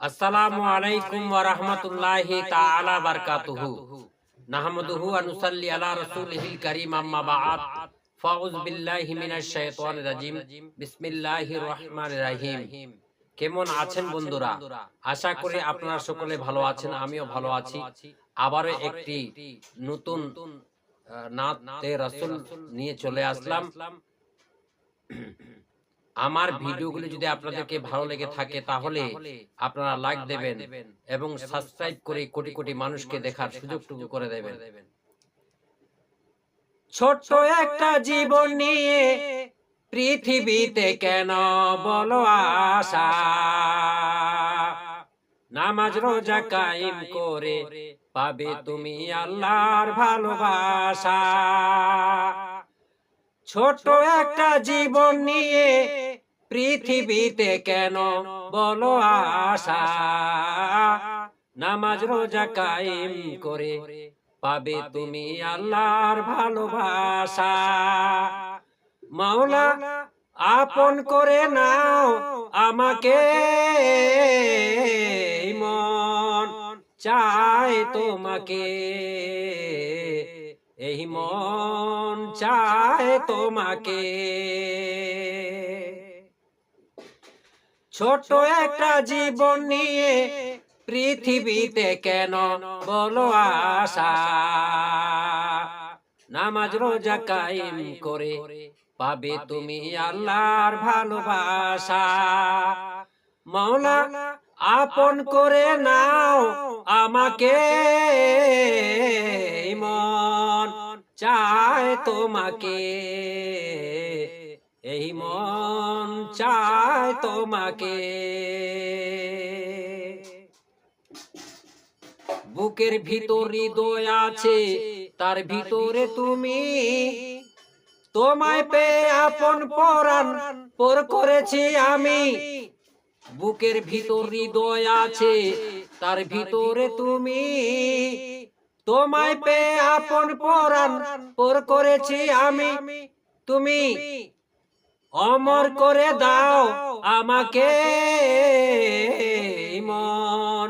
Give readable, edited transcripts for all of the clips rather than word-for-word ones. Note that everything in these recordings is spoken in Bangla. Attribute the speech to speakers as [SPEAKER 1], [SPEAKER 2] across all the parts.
[SPEAKER 1] আসসালামু আলাইকুম ওয়া রাহমাতুল্লাহি তাআলা বারাকাতুহু। নাহমাদুহু ওয়া নুসাল্লি আলা রাসূলিহিল কারীম, আম্মা বা'দ। ফাউযু বিল্লাহি মিনাশ শাইতানির রাজীম। বিসমিল্লাহির রহমানির রহিম। কেমন আছেন বন্ধুরা? আশা করি আপনারা সকলে ভালো আছেন, আমিও ভালো আছি। আবারও একটি নতুন নাতে রাসূল নিয়ে চলে আসলাম। আমার ভিডিওগুলি যদি আপনাদেরকে ভালো লেগে থাকে তাহলে আপনারা লাইক দেবেন এবং সাবস্ক্রাইব করে কোটি কোটি মানুষকে দেখার সুযোগটুকু করে দেবেন। ছোট্ট একটা জীবন নিয়ে পৃথিবীতে কেন বলো আশা, নামাজ রোজা কায়েম করে পাবে তুমি আল্লাহর ভালোবাসা। ছোট একটা জীবন নিয়ে পৃথিবীতে কেন বলো আশা, নামাজ রোজা কায়েম করে পাবে তুমি আল্লাহর ভালোবাসা। মাওলা আপন করে নাও আমাকে, মন চায় তোমাকে, এই মন চায় তোমাকে। ছোট একটা জীবন নিয়ে পৃথিবীতে কেন বলো আশা, নামাজ রোজা কায়েম করে পাবে তুমি আল্লাহর ভালোবাসা। মাওলা আপন করে নাও আমাকে, মন চায় তোমাকে, এই মন চায় তোমাকে। বুকের ভিতর হৃদয় আছে, তার ভিতরে তুমি, তোমায় পেয়ে আপন পরাণ পর করেছি আমি। বুকের ভিতর হৃদয় আছে, তার ভিতরে তুমি, তোমায় পেয়ে আপন পরাণ পর করেছি আমি। তুমি অমর করে দাও আমাকে, মন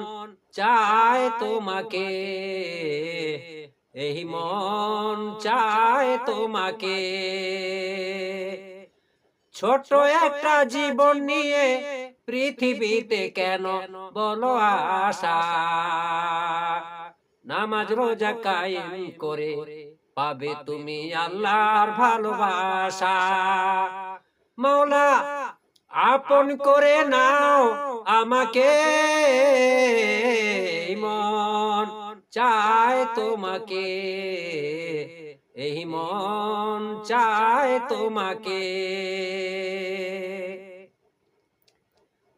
[SPEAKER 1] চায় তোমাকে, এই মন চায় তোমাকে। ছোট একটা জীবন নিয়ে পৃথিবীতে কেন বলো আশা, নামাজ রোজা কায়েম করে পাবে তুমি আল্লাহর ভালোবাসা। মাওলা আপন করে নাও আমাকে, মন চায় তোমাকে, এই মন চায় তোমাকে।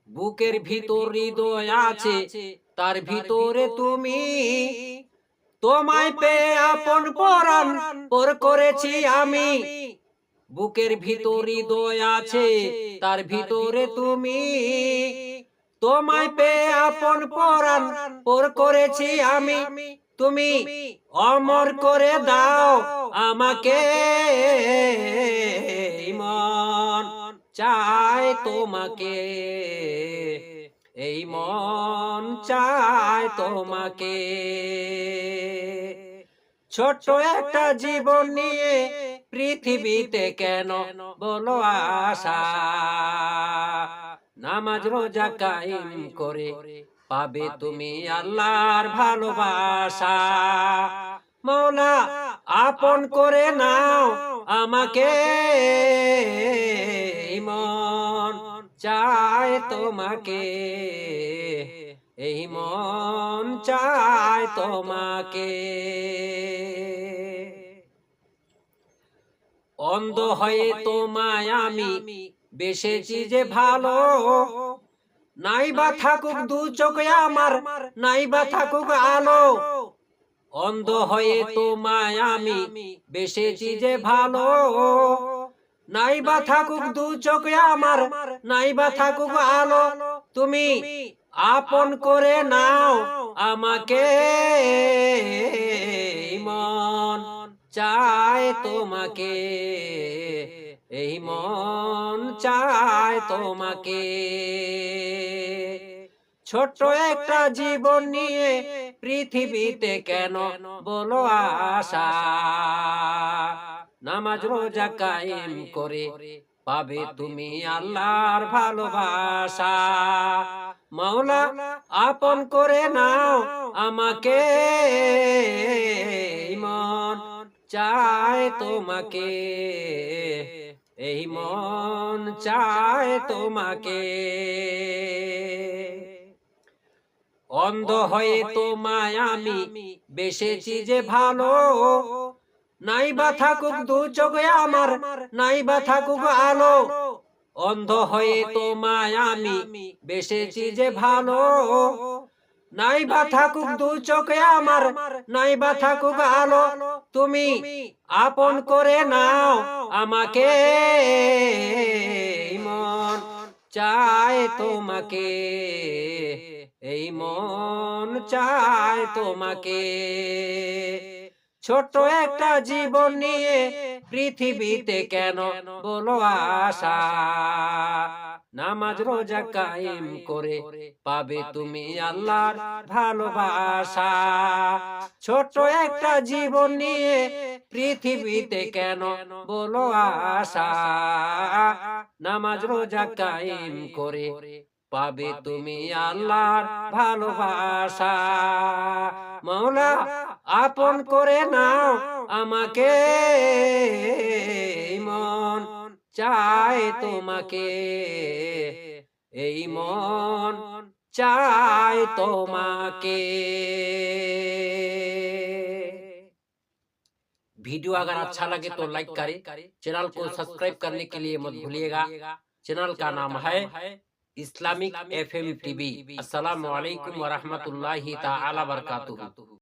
[SPEAKER 1] বুকের ভিতর হৃদয় আছে, তার ভিতরে তুমি, তোমায় পেয়ে আপন পরাণ পর করেছি আমি। বুকের ভিতর হৃদয় আছে, তার ভিতরে তুমি, তোমায় পেয়ে আপন পরাণ পর করেছি আমি। তুমি অমর করে দাও আমাকে, মন চায় তোমাকে, এই মন চায় তোমাকে। ছোট্ট একটা জীবন নিয়ে পৃথিবীতে কেন বলো আশা, নামাজ রোজা কায়েম করে পাবে তুমি আল্লাহর ভালোবাসা। মাওলা আপন করে নাও আমাকে, মন চায় তোমাকে, এই মন চায় তোমাকে। অন্ধ হয়ে তোমায় আমি বেসেছি যে ভালো, নাইবা থাকুক দু চোখে আমার, নাইবা থাকুক আলো। অন্ধ হয়ে তোমায় আমি বেসেছি যে ভালো, নাইবা থাকুক দু চোখে আমার, নাইবা থাকুক আলো। তুমি আপন করে নাও আমাকে, মন চায় তোমাকে, এই মন চায় তোমাকে। ছোট্ট একটা জীবন নিয়ে পৃথিবীতে কেন বলো আশা, নামাজ রোজা কায়েম করে পাবে তুমি আল্লাহর ভালোবাসা। মাওলা আপন করে নাও আমাকে, মন চায় তোমাকে, এই মন চায় তোমাকে। অন্ধ হয়ে তোমায় আমি বেসেছি যে ভালো, নাই বা থাকুক দু চোখে আমার, নাই বা থাকুক আলো। অন্ধ হয়ে তোমায় আমি বেসেছি যে ভালো, নাই বা থাকুক দু চোখে আমার, নাই বা থাকুক আলো। তুমি আপন করে নাও আমাকে, মন চায় তোমাকে, এই মন চায় তোমাকে। ছোট্ট একটা জীবন নিয়ে পৃথিবীতে কেন বলো আশা, নামাজ রোজা কায়েম করে পাবে তুমি আল্লাহর ভালোবাসা। ছোট্ট একটা জীবন নিয়ে পৃথিবীতে কেন বলো আশা, নামাজ রোজা কায়েম করে পাবে তুমি আল্লাহর ভালোবাসা। মাওলা আপন করে নাও আমাকে, মন চায় তোমাকে, এই মন চায় তোমাকে। वीडियो अगर अच्छा लगे तो लाइक करें, चैनल को सब्सक्राइब करने के लिए मत भूलिएगा। चैनल का नाम है इस्लामिक FM टीवी। अस्सलामु अलैकुम व रहमतुल्लाहि ताला बरकातुहू।